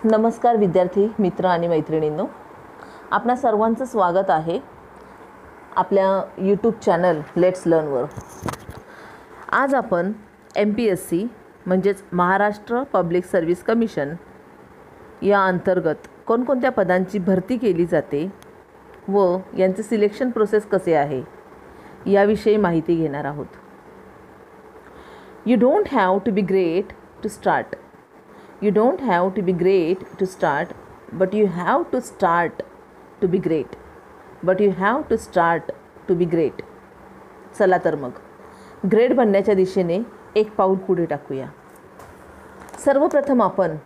नमस्कार विद्यार्थी मित्र आणि मैत्रिणींनो, आपणा सर्वांचं स्वागत आहे आपल्या यूट्यूब चॅनल लेट्स लर्नवर। आज आपण MPSC म्हणजेच महाराष्ट्र पब्लिक सर्व्हिस कमिशन या अंतर्गत कोणकोणत्या पदांची भरती केली जाते व यांचे सिलेक्शन प्रोसेस कसे आहे याविषयी माहिती घेणार आहोत। You don't have to be great to start. You don't have to be great to start, but you have to start to be great. But you have to start to be great. चला तर मग great बनण्याच्या दिशेने एक पाऊल पुढे टाकूया। सर्वप्रथम आपण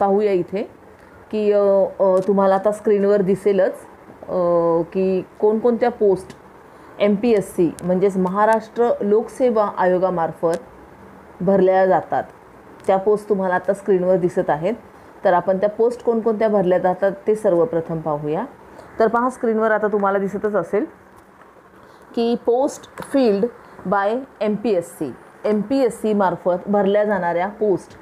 पाहूया इथे की तुम्हाला आता स्क्रीनवर दिसेलच की कोणकोणत्या पोस्ट MPSC म्हणजेच महाराष्ट्र लोकसेवा आयोगामार्फत भरल्या जातात। त्या पोस्ट तुम्हाला आता स्क्रीनवर दिसत आहेत। तर आपण त्या पोस्ट कोणकोणत्या भरल्या जातात ते सर्वप्रथम पाहूया। तर पहा, स्क्रीनवर आता तुम्हाला दिसतच असेल की पोस्ट फिल्ड बाय MPSC मार्फत भरल्या जाणाऱ्या पोस्ट।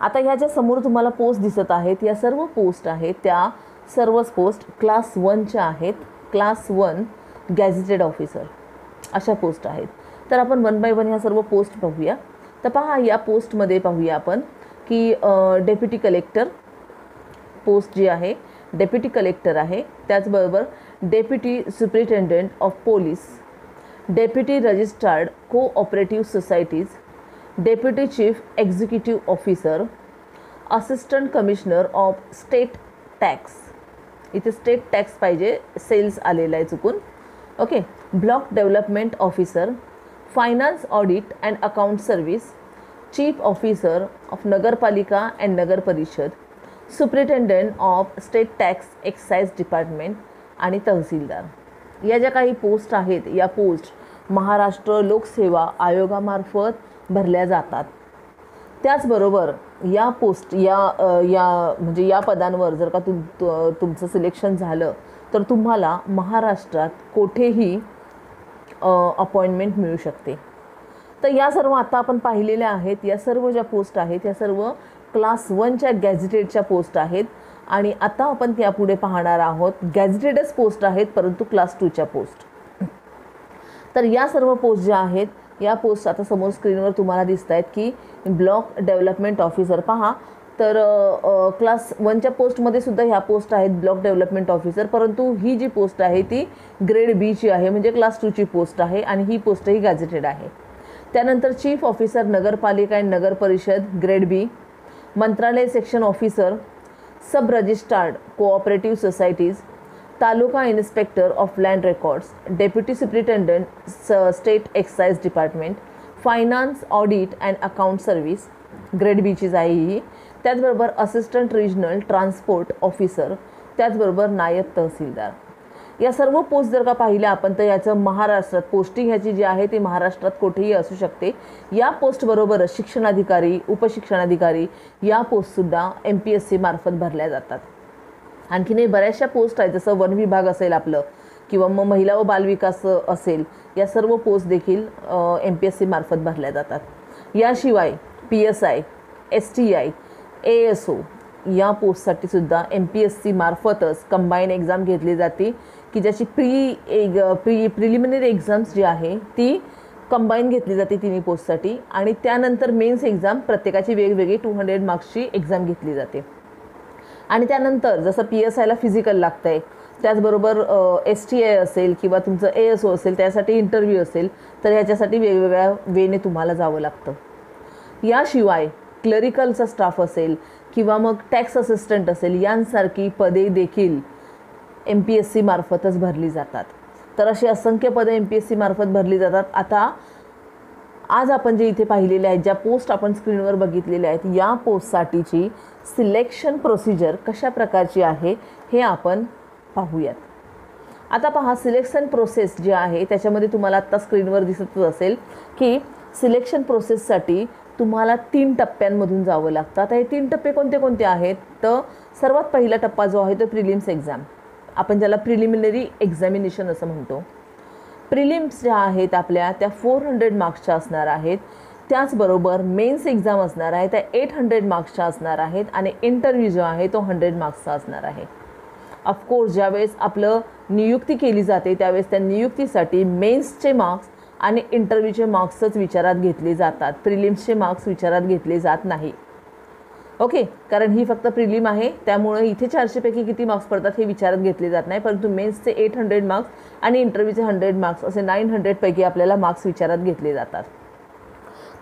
आता ह्या ज्या समोर तुम्हाला पोस्ट दिसत आहेत या सर्व पोस्ट आहेत त्या सर्वच पोस्ट क्लास 1च्या आहेत। क्लास 1 गॅझेटेड ऑफिसर अशा पोस्ट आहेत। तर आपण वन बाय वन ह्या सर्व पोस्ट पाहूया। तर पहा, या पोस्टमध्ये पाहूया आपण की डेप्युटी कलेक्टर पोस्ट जी आहे डेप्युटी कलेक्टर आहे, त्याचबरोबर deputy superintendent of police, deputy registered cooperative societies, deputy chief executive officer, assistant commissioner of state tax, इथे स्टेट टॅक्स पाहिजे, सेल्स आलेला आहे चुकून, okay, block development officer, finance audit and account service, chief officer of नगरपालिका and नगर परिषद, superintendent of state tax excise department आणि तहसीलदार। या ज्या काही पोस्ट आहेत या पोस्ट महाराष्ट्र लोकसेवा आयोगामार्फत भरल्या जातात। त्याचबरोबर या पोस्ट म्हणजे या पदांवर जर का तुमचं सिलेक्शन झालं तर तुम्हाला महाराष्ट्रात कोठेही अपॉइंटमेंट मिळू शकते। तर या सर्व आता आपण पाहिलेल्या आहेत या सर्व ज्या पोस्ट आहेत या सर्व क्लास 1च्या गॅझेटेडच्या पोस्ट आहेत आणि आता आपण त्यापुढे पाहणार आहोत गॅझेटेडच पोस्ट आहेत परंतु क्लास 2च्या पोस्ट। तर या सर्व पोस्ट ज्या आहेत या पोस्ट आता समोर स्क्रीनवर तुम्हाला दिसत आहेत की ब्लॉक डेव्हलपमेंट ऑफिसर पहा। तर क्लास 1च्या पोस्टमध्ये सुद्धा ह्या पोस्ट आहेत ब्लॉक डेव्हलपमेंट ऑफिसर, परंतु ही जी पोस्ट आहे ती ग्रेड बीची आहे म्हणजे क्लास 2ची पोस्ट आहे आणि ही पोस्टही गॅझेटेड आहे। त्यानंतर चीफ ऑफिसर नगरपालिका आणि नगर परिषद ग्रेड बी, मंत्रालय section officer, sub registrar cooperative societies, taluka inspector of land records, deputy superintendent state excise department, finance audit and account service grade बीचीच आहे ही। त्याचबरोबर असिस्टंट रिजनल ट्रान्सपोर्ट ऑफिसर, त्याचबरोबर नायब तहसीलदार। या सर्व पोस्ट जर का पाहिल्या आपण तर याचं महाराष्ट्रात पोस्टिंग ह्याची जी आहे ती महाराष्ट्रात कुठेही असू शकते। या पोस्टबरोबरच शिक्षणाधिकारी उपशिक्षणाधिकारी या पोस्टसुद्धा MPSC मार्फत भरल्या जातात। आणखीनही बऱ्याचशा पोस्ट आहेत जसं वन विभाग असेल आपलं किंवा मग महिला व बालविकास असेल, या सर्व पोस्ट देखील MPSC मार्फत भरल्या जातात। याशिवाय PSI, STI, ASO या पोस्टसाठी सुद्धा MPSC मार्फतच कंबाईन एक्झाम घेतली जाते की ज्याची प्रिलिमिनरी एक्झाम्स जी आहे ती कंबाईन घेतली जाते तिन्ही पोस्टसाठी आणि त्यानंतर मेन्स एक्झाम प्रत्येकाची वेगवेगळी 200 मार्क्सची एक्झाम घेतली जाते। आणि त्यानंतर जसं PSIला फिजिकल लागतं आहे त्याचबरोबर STI असेल किंवा तुमचं ASO असेल त्यासाठी इंटरव्ह्यू असेल तर ह्याच्यासाठी वेगवेगळ्या वेने तुम्हाला जावं लागतं। याशिवाय क्लरिकलचा स्टाफ असेल किंवा मग टॅक्स असिस्टंट असेल यांसारखी पदे देखील MPSC मार्फतच भरली जातात। तर अशी असंख्य पदे MPSC मार्फत भरली जातात। आता आज आपण जे इथे पाहिलेले आहेत ज्या पोस्ट आपण स्क्रीनवर बघितलेल्या आहेत या पोस्टसाठीची सिलेक्शन प्रोसिजर कशा प्रकारची आहे हे आपण पाहूयात। आता पहा, सिलेक्शन प्रोसेस जी आहे त्याच्यामध्ये तुम्हाला आत्ता स्क्रीनवर दिसतच असेल की सिलेक्शन प्रोसेससाठी तुम्हाला 3 टप्प्यांमधून जावं लागतं। आता हे 3 टप्पे कोणते कोणते आहेत तर सर्वात पहिला टप्पा जो आहे तो प्रिलिम्स एक्झाम, आपण ज्याला प्रिलिमिनरी एक्झामिनेशन असं म्हणतो। प्रिलिम्स ज्या आहेत आपल्या त्या 400 मार्क्सच्या असणार आहेत। त्याचबरोबर मेन्स एक्झाम असणार आहे त्या 800 मार्क्सच्या असणार आहेत आणि इंटरव्ह्यू जो आहे तो 100 मार्क्सचा असणार आहे. ऑफकोर्स ज्यावेळेस आपलं नियुक्ती केली जाते त्यावेळेस त्या नियुक्तीसाठी मेन्सचे मार्क्स आणि इंटरव्ह्यूचे मार्क्सच विचारात घेतले जातात. प्रिलिम्सचे मार्क्स विचारात घेतले जात नाही. ओके, कारण ही फक्त प्रिलिम आहे त्यामुळे इथे 400 पैकी किती मार्क्स पडतात हे विचारात घेतले जात नाही, परंतु मेन्सचे 800 मार्क्स आणि इंटरव्ह्यूचे 100 मार्क्स असे 900 पैकी आपल्याला मार्क्स विचारात घेतले जातात.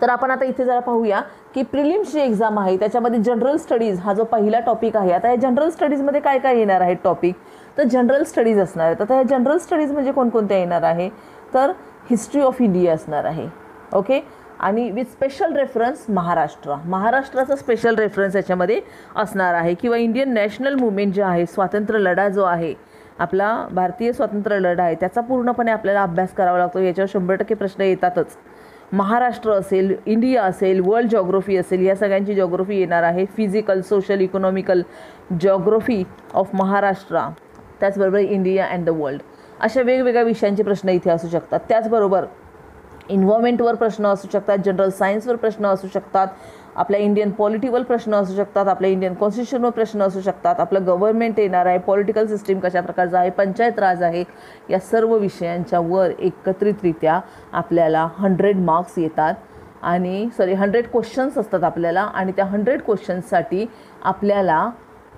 तर आपण आता इथे जरा पाहूया की प्रिलिम्सची एक्झाम आहे त्याच्यामध्ये जनरल स्टडीज हा जो पहिला टॉपिक आहे. आता या जनरल स्टडीजमध्ये काय काय येणार आहेत टॉपिक, तर जनरल स्टडीज असणार आहेत. आता या जनरल स्टडीज म्हणजे कोणकोणत्या येणार आहे, तर हिस्ट्री ऑफ इंडिया असणार आहे. ओके, आणि विथ स्पेशल रेफरन्स महाराष्ट्राचा स्पेशल रेफरन्स याच्यामध्ये असणार आहे. किंवा इंडियन नॅशनल मुवमेंट जे आहे, स्वातंत्र्य लढा जो आहे आपला भारतीय स्वातंत्र्य लढा आहे त्याचा पूर्णपणे आपल्याला अभ्यास करावा लागतो. याच्यावर 100% प्रश्न येतातच. महाराष्ट्र असेल, इंडिया असेल, वर्ल्ड जॉग्रफी असेल, या सगळ्यांची जॉग्रफी येणार आहे. Physical, social, economical geography of Maharashtra, त्याचबरोबर इंडिया अँड द वर्ल्ड, अशा वेगवेगळ्या विषयांचे प्रश्न इथे असू शकतात. त्याचबरोबर इन्व्हायरमेंटवर प्रश्न असू शकतात, जनरल सायन्सवर प्रश्न असू शकतात, आपल्या इंडियन पॉलिटिकल प्रश्न असू शकतात, आपल्या इंडियन कॉन्स्टिट्यूशनवर प्रश्न असू शकतात, आपलं गव्हर्नमेंट येणार आहे, पॉलिटिकल सिस्टीम कशा प्रकारचं आहे, पंचायत राज आहे, या सर्व विषयांच्या वर एकत्रितरित्या आपल्याला 100 मार्क्स येतात आणि 100 क्वेश्चन्स असतात आपल्याला आणि त्या 100 क्वेश्चन्ससाठी आपल्याला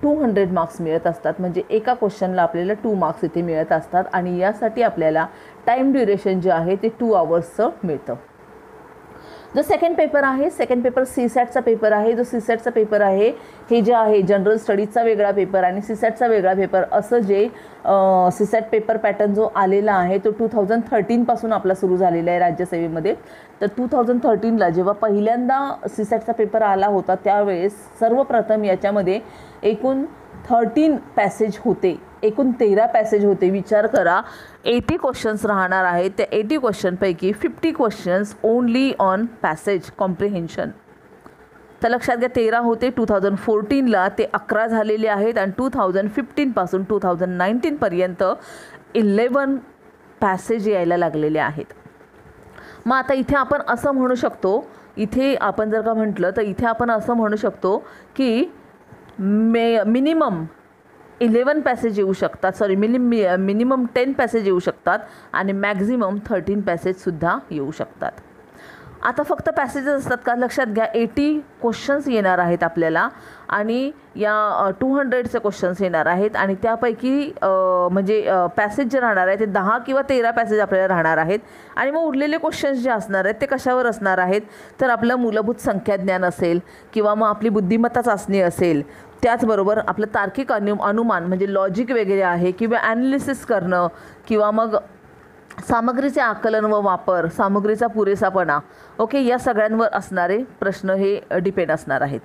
200 मार्क्स मिळत असतात. म्हणजे एका क्वेश्चनला आपल्याला 2 मार्क्स इथे मिळत असतात आणि यासाठी आपल्याला टाईम ड्युरेशन जे आहे ते 2 आवर्सचं मिळतं. जो सेकंड पेपर आहे, सेकंड पेपर सीसॅटचा पेपर आहे. जो सीसॅटचा पेपर आहे हे जे आहे जनरल स्टडीजचा वेगळा पेपर आणि सीसॅटचा वेगळा पेपर, असं जे सीसॅट पेपर पॅटर्न जो आलेला आहे तो 2013 पासून आपला सुरू झालेला आहे राज्यसेवेमध्ये. तर 2013ला जेव्हा पहिल्यांदा सीसॅटचा पेपर आला होता त्यावेळेस सर्वप्रथम याच्यामध्ये एकूण 13 पॅसेज होते, एकूण 13 पॅसेज होते. विचार करा, 80 क्वेश्चन्स राहणार आहेत. त्या 80 क्वेश्चनपैकी 50 questions only on passage comprehension. तर लक्षात घ्या, 13 होते 2014ला, ते 11 झालेले आहेत आणि 2015 पासून 2019 पर्यंत 11 पॅसेज यायला लागलेले आहेत. मग आता इथे आपण असं म्हणू शकतो, इथे आपण जर का म्हटलं तर इथे आपण असं म्हणू शकतो की मिनिमम 11 पॅसेज येऊ शकतात, मिनिमम 10 पॅसेज येऊ शकतात आणि मॅक्झिमम 13 पॅसेजसुद्धा येऊ शकतात. आता फक्त पॅसेजेस असतात का, लक्षात घ्या 80 क्वेश्चन्स येणार आहेत आपल्याला आणि या 200चे क्वेश्चन्स येणार आहेत आणि त्यापैकी म्हणजे पॅसेज जे राहणार आहे ते 10 किंवा 13 पॅसेज आपल्याला राहणार आहेत. आणि मग उरलेले क्वेश्चन्स जे असणार आहेत ते कशावर असणार आहेत, तर आपलं मूलभूत संख्याज्ञान असेल किंवा मग आपली बुद्धिमत्ता चाचणी असेल, त्याचबरोबर आपलं तार्किक अनुमान म्हणजे लॉजिक वगैरे आहे किंवा ॲनालिसिस करणं किंवा मग सामग्रीचे आकलन व वापर, सामग्रीचा पुरेसापणा, ओके, या सगळ्यांवर असणारे प्रश्न हे डिपेंड असणार आहेत.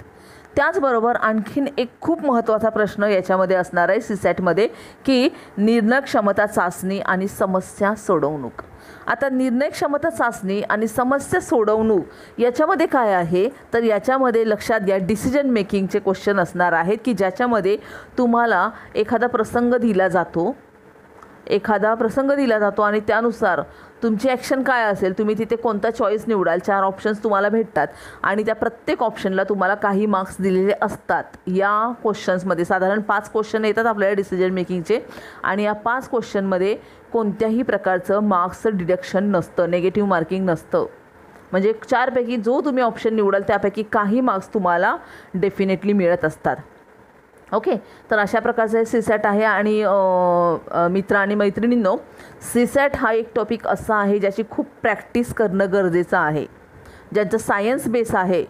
त्याचबरोबर आणखीन एक खूप महत्त्वाचा प्रश्न याच्यामध्ये असणार आहे सीसॅटमध्ये की निर्णय क्षमता चाचणी आणि समस्या सोडवणूक. आता निर्णय क्षमता चाचणी आणि समस्या सोडवणूक याच्यामध्ये काय आहे, तर याच्यामध्ये लक्षात घ्या डिसिजन मेकिंगचे क्वेश्चन असणार आहेत की ज्याच्यामध्ये तुम्हाला एखादा प्रसंग दिला जातो आणि त्यानुसार तुमची ॲक्शन काय असेल, तुम्ही तिथे कोणता चॉईस निवडाल, 4 ऑप्शन्स तुम्हाला भेटतात आणि त्या प्रत्येक ऑप्शनला तुम्हाला काही मार्क्स दिलेले असतात. या क्वेश्चन्समध्ये साधारण 5 क्वेश्चन येतात आपल्याला डिसिजन मेकिंगचे आणि या 5 क्वेश्चनमध्ये कोणत्याही प्रकारचं मार्क्सचं डिडक्शन नसतं, निगेटिव्ह मार्किंग नसतं. म्हणजे 4 पैकी जो तुम्ही ऑप्शन निवडाल त्यापैकी काही मार्क्स तुम्हाला डेफिनेटली मिळत असतात. ओके, तर अशा प्रकारचं हे सीसॅट आहे. आणि मित्र आणि मैत्रिणींनो, सीसॅट हा एक टॉपिक असा आहे ज्याची खूप प्रॅक्टिस करणं गरजेचं आहे. ज्यांचं सायन्स बेस आहे,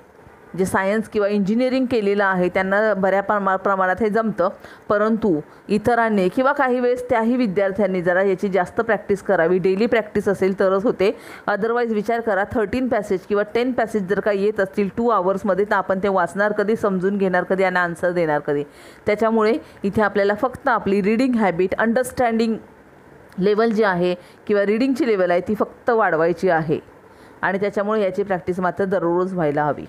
जे सायन्स किंवा इंजिनिअरिंग केलेलं आहे त्यांना बऱ्या प्रमाणात हे जमतं, परंतु इतरांनी किंवा काही वेळेस त्याही विद्यार्थ्यांनी जरा याची जास्त प्रॅक्टिस करावी. डेली प्रॅक्टिस असेल तरच होते. अदरवाईज विचार करा 13 पॅसेज किंवा 10 पॅसेज जर का येत असतील 2 आवर्समध्ये तर आपण ते वाचणार कधी, समजून घेणार कधी आणि आन्सर देणार कधी. त्याच्यामुळे इथे आपल्याला फक्त आपली रीडिंग हॅबिट, अंडरस्टँडिंग लेवल जी आहे किंवा रीडिंगची लेवल आहे ती फक्त वाढवायची आहे आणि त्याच्यामुळे याची प्रॅक्टिस मात्र दररोज व्हायला हवी.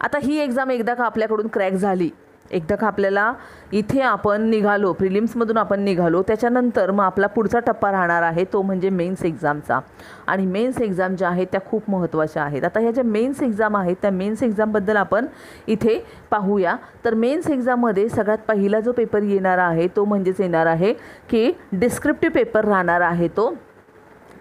आता ही एक्झाम एकदा का आपल्याकडून क्रॅक झाली एकदा का आपल्याला इथे आपण निघालो, प्रिलिम्समधून आपण निघालो, त्याच्यानंतर मग आपला पुढचा टप्पा राहणार आहे तो म्हणजे मेन्स एक्झामचा. आणि मेन्स एक्झाम ज्या आहेत त्या खूप महत्त्वाच्या आहेत. आता ह्या ज्या मेन्स एक्झाम आहेत त्या मेन्स एक्झामबद्दल आपण इथे पाहूया. तर मेन्स एक्झाममध्ये सगळ्यात पहिला जो पेपर येणार आहे तो म्हणजेच येणार आहे की डिस्क्रिप्टिव्ह पेपर राहणार आहे तो.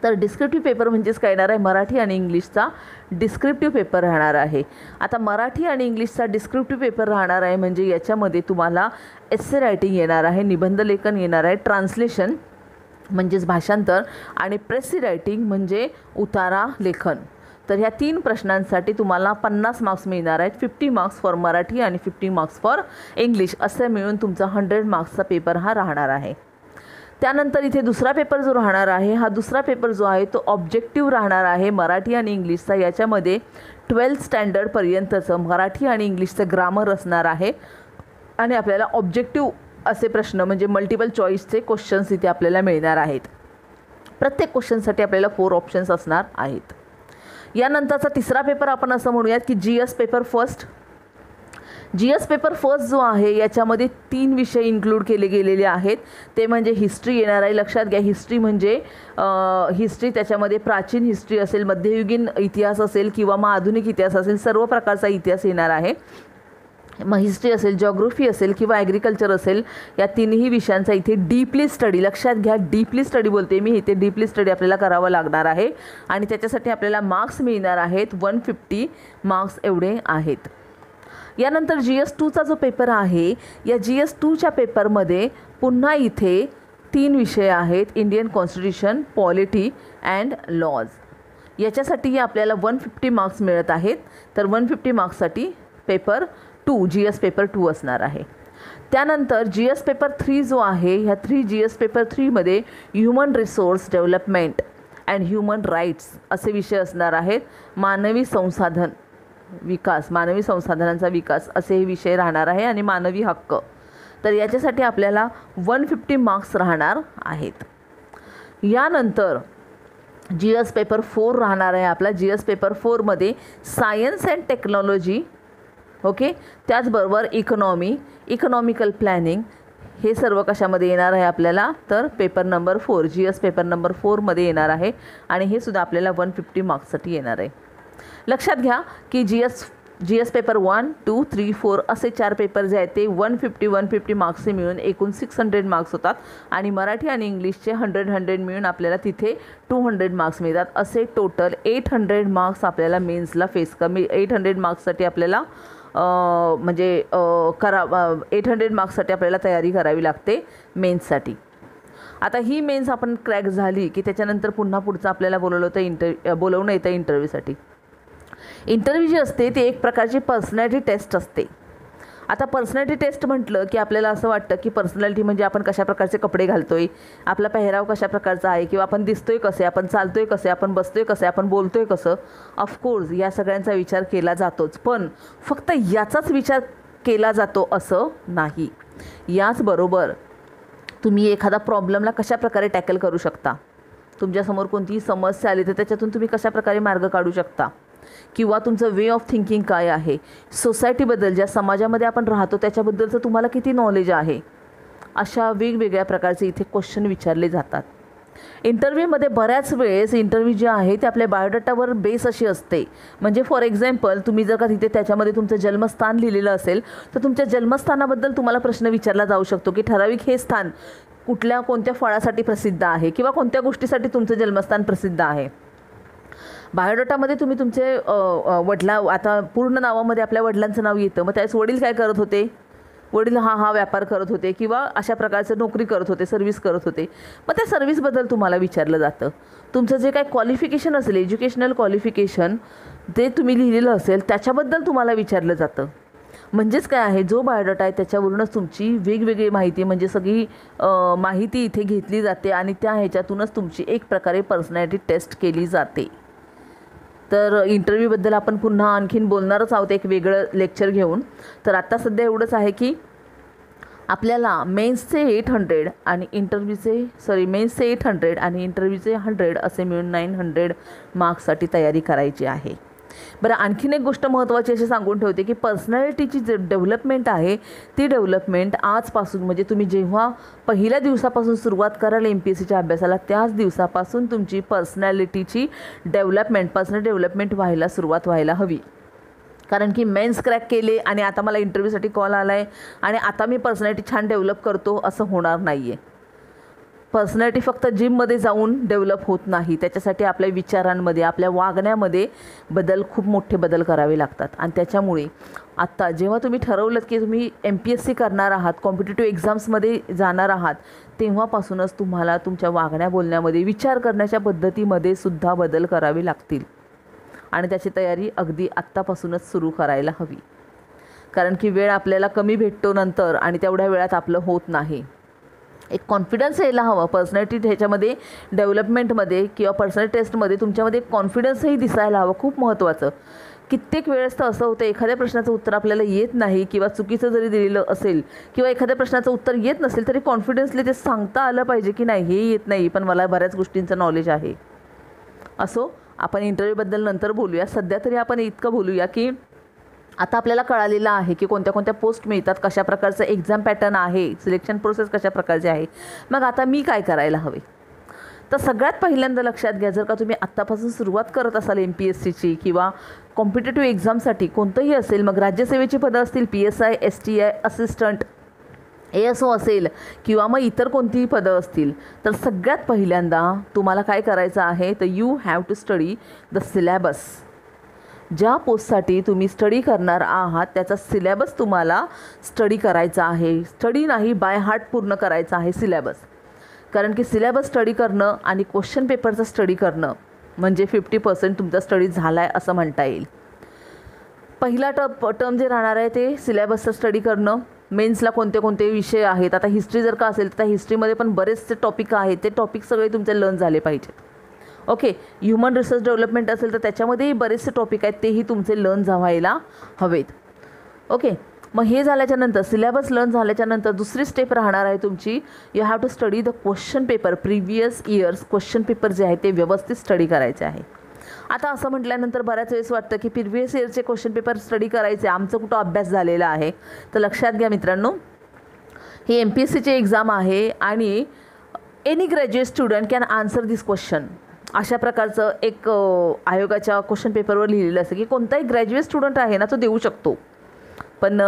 तर डिस्क्रिप्टिव्ह पेपर म्हणजेच काय येणार आहे, मराठी आणि इंग्लिशचा डिस्क्रिप्टिव्ह पेपर राहणार आहे. आता मराठी आणि इंग्लिशचा डिस्क्रिप्टिव्ह पेपर राहणार आहे म्हणजे याच्यामध्ये तुम्हाला एस्से रायटिंग येणार आहे, निबंधलेखन येणार आहे, ट्रान्सलेशन म्हणजेच भाषांतर, आणि प्रेसी रायटिंग म्हणजे उतारा लेखन. तर ह्या 3 प्रश्नांसाठी तुम्हाला 50 मार्क्स मिळणार आहेत. 50 मार्क्स फॉर मराठी आणि 50 मार्क्स फॉर इंग्लिश असं मिळून तुमचा 100 मार्क्सचा पेपर हा राहणार आहे. त्यानंतर इथे दुसरा पेपर जो राहणार आहे, हा दुसरा पेपर जो आहे तो ऑब्जेक्टिव्ह राहणार आहे मराठी आणि इंग्लिशचा. याच्यामध्ये 12th स्टँडर्डपर्यंतचं मराठी आणि इंग्लिशचं ग्रामर असणार आहे आणि आपल्याला ऑब्जेक्टिव्ह असे प्रश्न म्हणजे मल्टिपल चॉईसचे क्वेश्चन्स इथे आपल्याला मिळणार आहेत. प्रत्येक क्वेश्चनसाठी आपल्याला 4 ऑप्शन्स असणार आहेत. यानंतरचा तिसरा पेपर आपण असं म्हणूयात की GS paper first. GS paper first जो आहे याच्यामध्ये 3 विषय इन्क्लूड केले गेलेले आहेत. ते म्हणजे हिस्ट्री येणार आहे. लक्षात घ्या, हिस्ट्री म्हणजे हिस्ट्री त्याच्यामध्ये प्राचीन हिस्ट्री असेल, मध्ययुगीन इतिहास असेल किंवा मग आधुनिक इतिहास असेल, सर्व प्रकारचा इतिहास येणार आहे. मग हिस्ट्री असेल, जॉग्राफी असेल किंवा ॲग्रिकल्चर असेल, या 3ही विषयांचा इथे डीपली स्टडी, लक्षात घ्या डीपली स्टडी बोलते मी इथे, डीपली स्टडी आपल्याला करावं लागणार आहे आणि त्याच्यासाठी आपल्याला मार्क्स मिळणार आहेत 150 मार्क्स एवढे आहेत. यानंतर GS2चा जो पेपर आहे, या GS2च्या पेपरमध्ये पुन्हा इथे 3 विषय आहेत, Indian constitution, polity and laws. याच्यासाठी आपल्याला 150 मार्क्स मिळत आहेत. तर 150 मार्क्ससाठी पेपर 2 GS पेपर 2 असणार आहे. त्यानंतर GS पेपर 3 जो आहे, ह्या GS पेपर 3मध्ये human resource development and human rights असे विषय असणार आहेत. मानवी संसाधन विकास, मानवी संसाधनांचा विकास असे हे विषय राहणार आहे आणि मानवी हक्क. तर याच्यासाठी आपल्याला 150 मार्क्स राहणार आहेत. यानंतर GS पेपर 4 राहणार आहे आपला. GS पेपर 4मध्ये सायन्स अँड टेक्नॉलॉजी, ओके, त्याचबरोबर इकॉनॉमिकल प्लॅनिंग, हे सर्व कशामध्ये येणार आहे आपल्याला, तर paper number 4 GS paper number 4मध्ये येणार आहे आणि हे सुद्धा आपल्याला 150 मार्क्ससाठी येणार आहे. लक्षात घ्या की GS पेपर 1, 2, 3, 4 असे 4 पेपर जे आहेत ते 150 मार्क्सचे मिळून एकूण 600 मार्क्स होतात आणि मराठी आणि इंग्लिशचे 100 मिळून आपल्याला तिथे 200 मार्क्स मिळतात. असे टोटल 800 मार्क्स आपल्याला मेन्सला फेस 800 मार्क्ससाठी आपल्याला 800 मार्क्ससाठी आपल्याला तयारी करावी लागते मेन्ससाठी. आता ही मेन्स आपण क्रॅक झाली की त्याच्यानंतर पुन्हा पुढचं आपल्याला बोलवणं येतं इंटरव्ह्यूसाठी. इंटरव्ह्यू जी असते ती एक प्रकारची पर्सनॅलिटी टेस्ट असते. आता पर्सनॅलिटी टेस्ट म्हटलं की आपल्याला असं वाटतं की पर्सनॅलिटी म्हणजे आपण कशा प्रकारचे कपडे घालतोय, आपला पेहराव कशा प्रकारचा आहे किंवा आपण दिसतोय कसे, आपण चालतोय कसे, आपण बसतोय कसे, आपण बोलतोय कसं. ऑफकोर्स या सगळ्यांचा विचार केला जातोच, पण फक्त याचाच विचार केला जातो असं नाही. याचबरोबर तुम्ही एखादा प्रॉब्लेमला कशा प्रकारे टॅकल करू शकता, तुमच्यासमोर कोणतीही समस्या आली तर त्याच्यातून तुम्ही कशा प्रकारे मार्ग काढू शकता, किंवा तुमचं वे ऑफ थिंकिंग काय आहे, सोसायटीबद्दल, ज्या समाजामध्ये आपण राहतो त्याच्याबद्दलचं तुम्हाला किती नॉलेज आहे, अशा वेगवेगळ्या प्रकारचे इथे क्वेश्चन विचारले जातात. इंटरव्ह्यूमध्ये बऱ्याच वेळेस इंटरव्ह्यू जे आहे ते आपल्या बायोडाटावर बेस अशी असते. म्हणजे फॉर एक्झाम्पल तुम्ही जर का तिथे त्याच्यामध्ये तुमचं जन्मस्थान लिहिलेलं असेल तर तुमच्या जन्मस्थानाबद्दल तुम्हाला प्रश्न विचारला जाऊ शकतो की ठराविक हे स्थान कोणत्या फळासाठी प्रसिद्ध आहे किंवा कोणत्या गोष्टीसाठी तुमचं जन्मस्थान प्रसिद्ध आहे. बायोडाटामध्ये तुम्ही तुमचे आता पूर्ण नावामध्ये आपल्या वडिलांचं नाव येतं, मग त्यावेळेस वडील काय करत होते, वडील हा व्यापार करत होते किंवा अशा प्रकारचं नोकरी करत होते, सर्व्हिस करत होते, मग त्या सर्व्हिसबद्दल तुम्हाला विचारलं जातं. तुमचं जे काय क्वालिफिकेशन असेल, एज्युकेशनल क्वालिफिकेशन जे तुम्ही लिहिलेलं असेल त्याच्याबद्दल तुम्हाला विचारलं जातं. म्हणजेच काय आहे, जो बायोडाटा आहे त्याच्यावरूनच तुमची वेगवेगळी माहिती म्हणजे सगळी माहिती इथे घेतली जाते आणि त्या ह्याच्यातूनच तुमची एक प्रकारे पर्सनॅलिटी टेस्ट केली जाते. तर इंटरव्ह्यूबद्दल आपण पुन्हा आणखीन बोलणारच आहोत एक वेगळं लेक्चर घेऊन. तर आत्ता सध्या एवढंच आहे की आपल्याला मेन्सचे 800 आणि मेन्सचे 800 आणि इंटरव्ह्यूचे 100 असे मिळून 900 मार्क्ससाठी तयारी करायची आहे. बरं, आणखीन एक गोष्ट महत्त्वाची अशी सांगून ठेवते की पर्सनॅलिटीची जे डेव्हलपमेंट आहे ती डेव्हलपमेंट आजपासून, म्हणजे तुम्ही जेव्हा पहिल्या दिवसापासून सुरुवात कराल MPSCच्या अभ्यासाला त्याच दिवसापासून तुमची पर्सनल डेव्हलपमेंट व्हायला हवी. कारण की मेन्स क्रॅक केले आणि आता मला इंटरव्ह्यूसाठी कॉल आला आहे आणि आता मी पर्सनॅलिटी छान डेव्हलप करतो असं होणार नाही आहे. पर्सनॅलिटी फक्त जिममध्ये जाऊन डेव्हलप होत नाही. त्याच्यासाठी आपल्या विचारांमध्ये, आपल्या वागण्यामध्ये खूप मोठे बदल करावे लागतात. आणि त्याच्यामुळे आत्ता जेव्हा तुम्ही ठरवलं की तुम्ही MPSC करणार आहात, कॉम्पिटिटिव्ह एक्झाम्समध्ये जाणार आहात, तेव्हापासूनच तुम्हाला तुमच्या वागण्या बोलण्यामध्ये, विचार करण्याच्या पद्धतीमध्ये सुद्धा बदल करावे लागतील. आणि त्याची तयारी अगदी आत्तापासूनच सुरू करायला हवी. कारण की वेळ आपल्याला कमी भेटतो नंतर आणि तेवढ्या वेळात आपलं होत नाही. एक कॉन्फिडन्स यायला हवं पर्सनॅलिटी ह्याच्यामध्ये, डेव्हलपमेंटमध्ये किंवा पर्सनल टेस्टमध्ये तुमच्यामध्ये एक कॉन्फिडन्सही दिसायला हवं. खूप महत्त्वाचं. कित्येक वेळेस तर असं होतं एखाद्या प्रश्नाचं उत्तर आपल्याला येत नाही किंवा चुकीचं जरी दिलेलं असेल किंवा एखाद्या प्रश्नाचं उत्तर येत नसेल तरी कॉन्फिडन्सली ते सांगता आलं पाहिजे की नाही हे येत नाही पण मला बऱ्याच गोष्टींचं नॉलेज आहे. असो, आपण इंटरव्ह्यूबद्दल नंतर बोलूया. सध्या तरी आपण इतकं बोलूया की आता आपल्याला कळालेलं आहे की कोणत्या कोणत्या पोस्ट मिळतात, कशा प्रकारचं एक्झाम पॅटर्न आहे, सिलेक्शन प्रोसेस कशा प्रकारची आहे. मग आता मी काय करायला हवे? तर सगळ्यात पहिल्यांदा लक्षात घ्या, जर का तुम्ही आत्तापासून सुरुवात करत असाल MPSCची किंवा कॉम्पिटिटिव्ह एक्झामसाठी कोणतंही असेल, मग राज्यसेवेची पदं असतील, PSI, STI, असिस्टंट, ASO असेल किंवा मग इतर कोणतीही पदं असतील, तर सगळ्यात पहिल्यांदा तुम्हाला काय करायचं आहे तर you have to study the syllabus. ज्या पोस्टसाठी तुम्ही स्टडी करणार आहात त्याचा सिलेबस तुम्हाला स्टडी करायचा आहे. स्टडी नाही, बाय हार्ट पूर्ण करायचा आहे सिलेबस. कारण की सिलेबस स्टडी करणं आणि क्वेश्चन पेपरचा स्टडी करणं म्हणजे 50% तुमचा स्टडी झाला आहे असं म्हणता येईल. पहिला टर्म जे राहणार आहे ते सिलेबसचं स्टडी करणं. मेन्सला कोणते कोणते विषय आहेत, आता हिस्ट्री जर का असेल तर त्या हिस्ट्रीमध्ये पण बरेचसे टॉपिक आहेत, ते टॉपिक सगळे तुमचे लर्न झाले पाहिजेत. ओके, ह्युमन रिसोर्स डेव्हलपमेंट असेल तर त्याच्यामध्येही बरेचसे टॉपिक आहेत, तेही तुमचे लर्न व्हायला हवेत. ओके, मग हे झाल्याच्यानंतर सिलेबस लर्न झाल्याच्यानंतर दुसरी स्टेप राहणार आहे तुमची, you have to study the question paper. Previous years question paper जे आहे ते व्यवस्थित स्टडी करायचे आहे. आता असं म्हटल्यानंतर बऱ्याच वेळेस वाटतं की प्रिव्हियस इयरचे क्वेश्चन पेपर स्टडी करायचे, आमचं कुठं अभ्यास झालेला आहे. तर लक्षात घ्या मित्रांनो, ही MPSCची एक्झाम आहे आणि any graduate student can answer this question. अशा प्रकारचं एक आयोगाच्या क्वेश्चन पेपरवर लिहिलेलं असतं की कोणताही ग्रॅज्युएट स्टुडंट आहे ना तो देऊ शकतो. पण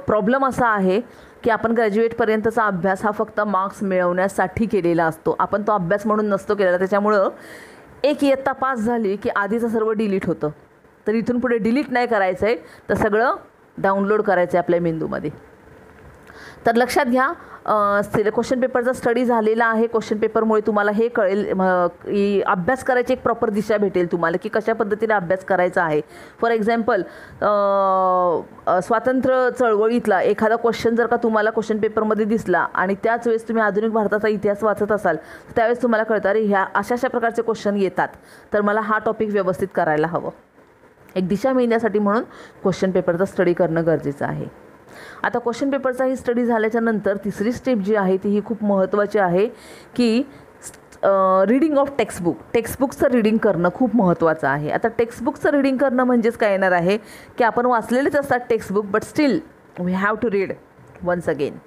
प्रॉब्लेम असा आहे की आपण ग्रॅज्युएटपर्यंतचा अभ्यास हा फक्त मार्क्स मिळवण्यासाठी केलेला असतो, आपण तो अभ्यास म्हणून नसतो केलेला. त्याच्यामुळं एक इयत्ता पास झाली की आधीचं सर्व डिलीट होतं. तर इथून पुढे डिलीट नाही करायचं आहे, तर सगळं डाउनलोड करायचं आहे आपल्या मेंदूमध्ये. तर लक्षात घ्या, क्वेश्चन पेपरचा स्टडी झालेला आहे. क्वेश्चन पेपरमुळे तुम्हाला हे कळेल की अभ्यास करायची एक प्रॉपर दिशा भेटेल तुम्हाला की कशा पद्धतीने अभ्यास करायचा आहे. फॉर एक्झाम्पल, स्वातंत्र्य चळवळीतला एखादा क्वेश्चन जर का तुम्हाला क्वेश्चन पेपरमध्ये दिसला आणि त्याच वेळेस तुम्ही आधुनिक भारताचा इतिहास वाचत असाल त्यावेळेस तुम्हाला कळतं अरे ह्या अशा प्रकारचे क्वेश्चन येतात, तर मला हा टॉपिक व्यवस्थित करायला हवं. एक दिशा मिळण्यासाठी म्हणून क्वेश्चन पेपरचा स्टडी करणं गरजेचं आहे. आता क्वेश्चन पेपरचाही स्टडी झाल्याच्या नंतर तिसरी स्टेप जी आहे ती ही खूप महत्त्वाची आहे की रीडिंग ऑफ टेक्स्टबुकचं रीडिंग करणं खूप महत्त्वाचं आहे. आता टेक्स्टबुकचं रीडिंग करणं म्हणजेच काय येणार आहे की आपण वाचलेलेच असतात textbook, but still we have to read once again.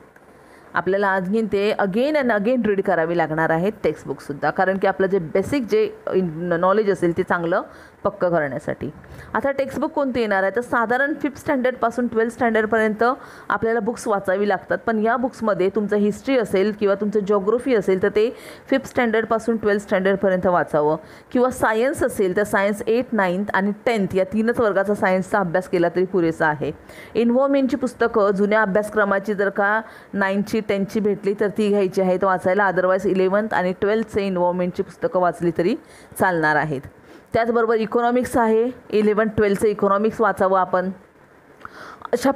आपल्याला आणखीन ते अगेन अँड अगेन रीड करावे लागणार आहेत टेक्स्टबुकसुद्धा, कारण की आपलं जे बेसिक जे नॉलेज असेल ते चांगलं पक्कं करण्यासाठी. आता टेक्स्टबुक कोणते येणार आहे तर साधारण 5th स्टँडर्डपासून 12th स्टँडर्डपर्यंत आपल्याला बुक्स वाचावी लागतात. पण या बुक्समध्ये तुमचं हिस्ट्री असेल किंवा तुमचं जॉग्रफी असेल तर ते 5th स्टँडर्डपासून 12th स्टँडर्डपर्यंत वाचावं. किंवा सायन्स असेल तर सायन्स 8th, 9th आणि 10th या 3च वर्गाचा सायन्सचा अभ्यास केला तरी पुरेसा आहे. इन्व्हायरमेंटची पुस्तकं जुन्या अभ्यासक्रमाची जर का 9th, 10th भेटली तर ती घ्यायची आहेत वाचायला. अदरवाईज 11th आणि 12thचे इन्व्हायरमेंटची पुस्तकं वाचली तरी चालणार आहेत. त्याचबरोबर इकॉनॉमिक्स आहे, 11th, 12thचं इकॉनॉमिक्स वाचावं आपण. अशा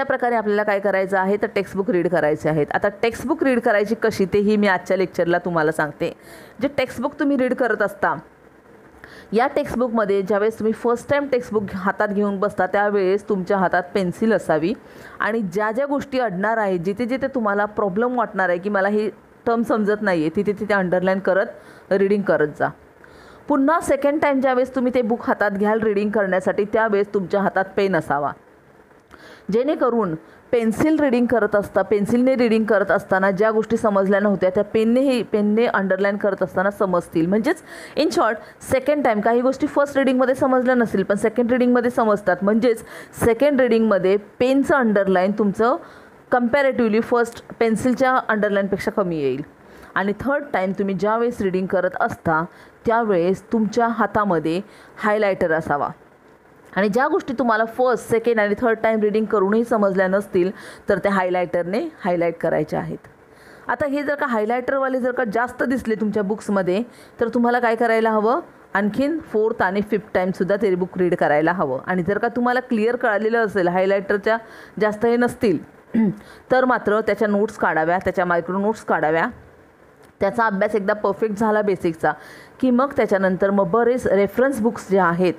प्रकारे आपल्याला काय करायचं आहे तर टेक्स्टबुक रीड करायचे आहेत. आता टेक्स्टबुक रीड करायची कशी तेही मी आजच्या लेक्चरला तुम्हाला सांगते. जे टेक्स्टबुक तुम्ही रीड करत असता या टेक्स्टबुकमध्ये ज्यावेळेस तुम्ही फर्स्ट टाईम टेक्स्टबुक हातात घेऊन बसता त्यावेळेस तुमच्या हातात पेन्सिल असावी आणि ज्या ज्या गोष्टी अडणार आहेत, जिथे जिथे तुम्हाला प्रॉब्लेम वाटणार आहे की मला ही टर्म समजत नाही आहे, तिथे तिथे अंडरलाईन करत रीडिंग करत जा. पुन्हा सेकंड टाईम ज्यावेळेस तुम्ही ते बुक हातात घ्याल रीडिंग करण्यासाठी, त्यावेळेस तुमच्या हातात पेन असावा, जेणेकरून पेन्सिलने रीडिंग करत असताना ज्या गोष्टी समजल्या नव्हत्या त्या पेनने अंडरलाईन करत असताना समजतील. म्हणजेच इन शॉर्ट सेकंड टाईम काही गोष्टी फर्स्ट रीडिंगमध्ये समजल्या नसतील पण सेकंड रीडिंगमध्ये समजतात. म्हणजेच सेकंड रीडिंगमध्ये पेनचं अंडरलाईन तुमचं कम्पॅरेटिव्हली फर्स्ट पेन्सिलच्या अंडरलाईनपेक्षा कमी येईल. आणि थर्ड टाईम तुम्ही ज्यावेळेस रीडिंग करत असता त्यावेळेस तुमच्या हातामध्ये हायलायटर असावा. आणि ज्या गोष्टी तुम्हाला फर्स्ट, सेकंड आणि थर्ड टाईम रीडिंग करूनही समजल्या नसतील तर त्या हायलायटरने हायलाईट करायच्या आहेत. आता हे जर का हायलायटरवाले जर का जास्त दिसले तुमच्या बुक्समध्ये तर तुम्हाला काय करायला हवं, आणखीन फोर्थ आणि फिफ्थ टाईमसुद्धा ते बुक रीड करायला हवं. आणि जर का तुम्हाला क्लिअर कळलेलं असेल, हायलायटरच्या जास्त हे नसतील तर मात्र त्याच्या नोट्स काढाव्या, त्याच्या मायक्रो नोट्स काढाव्या. त्याचा अभ्यास एकदा परफेक्ट झाला बेसिकचा की मग त्याच्यानंतर मग बरेच रेफरन्स बुक्स जे आहेत,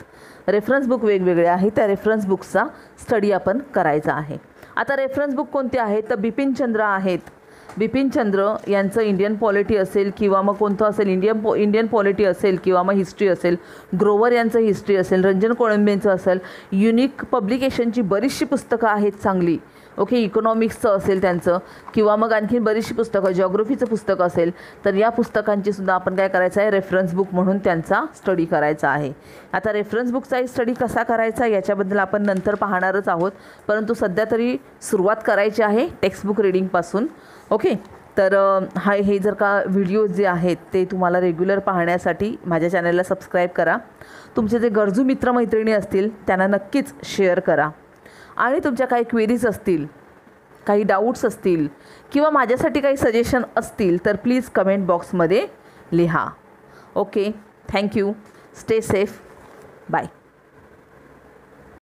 रेफरन्स बुक वेगवेगळे आहेत, त्या रेफरन्स बुक्सचा स्टडी आपण करायचा आहे. आता रेफरन्स बुक कोणते आहेत तर बिपिनचंद्र आहेत. बिपिनचंद्र यांचं इंडियन पॉलिटी असेल किंवा मग कोणतं असेल इंडियन पॉलिटी असेल किंवा मग हिस्ट्री असेल, ग्रोवर यांचं हिस्ट्री असेल, रंजन कोळंबेंचं असेल, युनिक पब्लिकेशनची बरीचशी पुस्तकं आहेत चांगली. ओके, इकॉनॉमिक्सचं असेल त्यांचं किंवा मग आणखीन बरीचशी पुस्तकं, जॉग्रफीचं पुस्तक असेल तर या पुस्तकांची सुद्धा आपण काय करायचं आहे, रेफरन्स बुक म्हणून त्यांचा स्टडी करायचा आहे. आता रेफरन्स बुकचाही स्टडी कसा करायचा याच्याबद्दल आपण नंतर पाहणारच आहोत, परंतु सध्या तरी सुरुवात करायची आहे टेक्स्टबुक रीडिंगपासून. ओके, तर हे जर का व्हिडिओज जे आहेत ते तुम्हाला रेग्युलर पाहण्यासाठी माझ्या चॅनलला सबस्क्राईब करा. तुमचे जे गरजू मित्रमैत्रिणी असतील त्यांना नक्कीच शेअर करा. आणि तुमच्या काही क्वेरीज असतील, काही डाऊट्स असतील किंवा माझ्यासाठी काही सजेशन असतील तर प्लीज कमेंट बॉक्समध्ये लिहा. Okay, thank you. Stay safe. Bye.